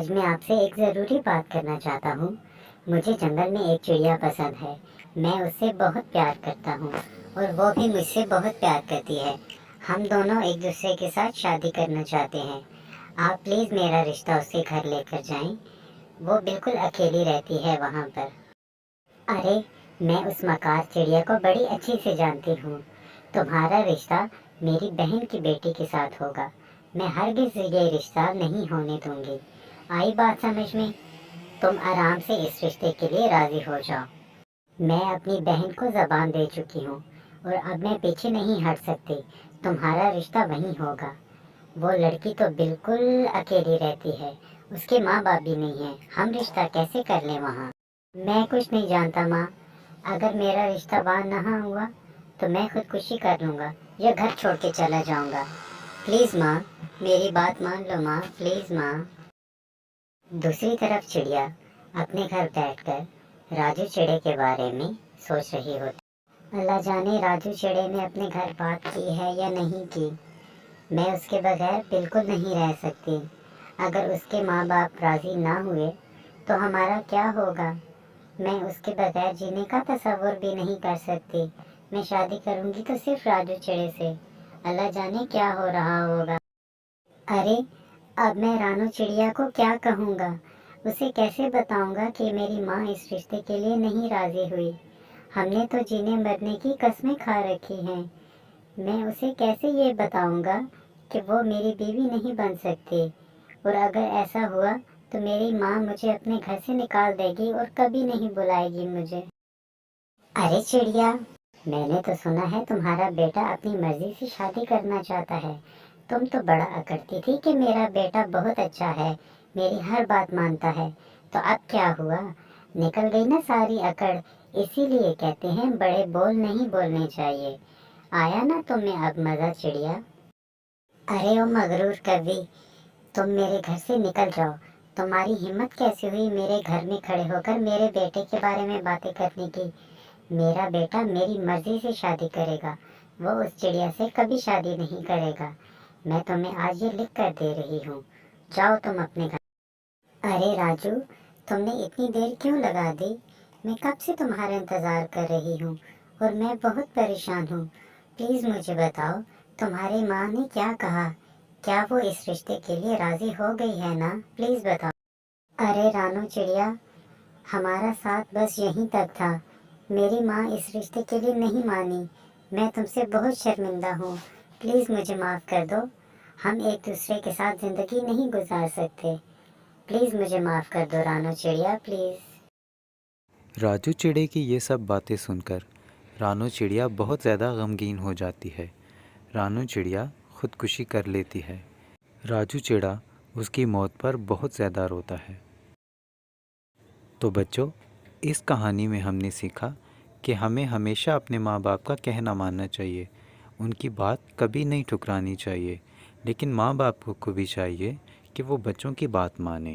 आज मैं आपसे एक ज़रूरी बात करना चाहता हूँ। मुझे जंगल में एक चिड़िया पसंद है। मैं उससे बहुत प्यार करता हूँ और वो भी मुझसे बहुत प्यार करती है। हम दोनों एक दूसरे के साथ शादी करना चाहते हैं। आप प्लीज़ मेरा रिश्ता उसके घर लेकर जाएं। वो बिल्कुल अकेली रहती है वहाँ पर। अरे, मैं उस मकार चिड़िया को बड़ी अच्छी से जानती हूँ। तुम्हारा रिश्ता मेरी बहन की बेटी के साथ होगा। मैं हरगिज़ ये रिश्ता नहीं होने दूंगी। आई बात समझ में? तुम आराम से इस रिश्ते के लिए राजी हो जाओ। मैं अपनी बहन को ज़बान दे चुकी हूँ और अब मैं पीछे नहीं हट सकती। तुम्हारा रिश्ता वहीं होगा। वो लड़की तो बिल्कुल अकेली रहती है। उसके माँ बाप भी नहीं है। हम रिश्ता कैसे कर लें वहाँ? मैं कुछ नहीं जानता माँ। अगर मेरा रिश्ता वहाँ ना हुआ तो मैं खुदकुशी कर लूँगा या घर छोड़ के चला जाऊँगा। प्लीज़ माँ, मेरी बात मान लो माँ, प्लीज़ माँ। दूसरी तरफ चिड़िया अपने घर बैठकर राजू चिड़े के बारे में सोच रही होती। अल्लाह जाने राजू चिड़े ने अपने घर बात की है या नहीं की। मैं उसके बगैर बिल्कुल नहीं रह सकती। अगर उसके माँ बाप राजी ना हुए तो हमारा क्या होगा? मैं उसके बगैर जीने का तसव्वुर भी नहीं कर सकती। मैं शादी करूंगी तो सिर्फ राजू चिड़े से। अल्लाह जाने क्या हो रहा होगा। अरे, अब मैं रानू चिड़िया को क्या कहूँगा? उसे कैसे बताऊंगा कि मेरी माँ इस रिश्ते के लिए नहीं राजी हुई? हमने तो जीने मरने की कस्में खा रखी हैं। मैं उसे कैसे ये बताऊंगा कि वो मेरी बीवी नहीं बन सकती? और अगर ऐसा हुआ तो मेरी माँ मुझे अपने घर से निकाल देगी और कभी नहीं बुलाएगी मुझे। अरे चिड़िया, मैंने तो सुना है तुम्हारा बेटा अपनी मर्जी से शादी करना चाहता है। तुम तो बड़ा अकड़ती थी कि मेरा बेटा बहुत अच्छा है, मेरी हर बात मानता है। तो अब क्या हुआ? निकल गई ना सारी अकड़। इसीलिए कहते हैं बड़े बोल नहीं बोलने चाहिए। आया ना तुम्हें अब मजा चिड़िया? अरे ओ मगरूर कवि, तुम मेरे घर से निकल जाओ। तुम्हारी हिम्मत कैसे हुई मेरे घर में खड़े होकर मेरे बेटे के बारे में बातें करने की? मेरा बेटा मेरी मर्जी से शादी करेगा। वो उस चिड़िया से कभी शादी नहीं करेगा। मैं तुम्हें आज ये लिख कर दे रही हूँ। जाओ तुम अपने घर। अरे राजू, तुमने इतनी देर क्यों लगा दी? मैं कब से तुम्हारा इंतज़ार कर रही हूँ और मैं बहुत परेशान हूँ। प्लीज़ मुझे बताओ, तुम्हारी माँ ने क्या कहा? क्या वो इस रिश्ते के लिए राज़ी हो गई है ना? प्लीज़ बताओ। अरे रानू चिड़िया, हमारा साथ बस यहीं तक था। मेरी माँ इस रिश्ते के लिए नहीं मानी। मैं तुमसे बहुत शर्मिंदा हूँ। प्लीज़ मुझे माफ़ कर दो। हम एक दूसरे के साथ ज़िंदगी नहीं गुजार सकते। प्लीज़ मुझे माफ़ कर दो रानू चिड़िया, प्लीज़। राजू चिड़े की ये सब बातें सुनकर रानू चिड़िया बहुत ज़्यादा गमगीन हो जाती है। रानू चिड़िया खुदकुशी कर लेती है। राजू चिड़ा उसकी मौत पर बहुत ज़्यादा रोता है। तो बच्चों, इस कहानी में हमने सीखा कि हमें हमेशा अपने माँ बाप का कहना मानना चाहिए। उनकी बात कभी नहीं ठुकरानी चाहिए, लेकिन माँ बाप को भी चाहिए कि वो बच्चों की बात माने।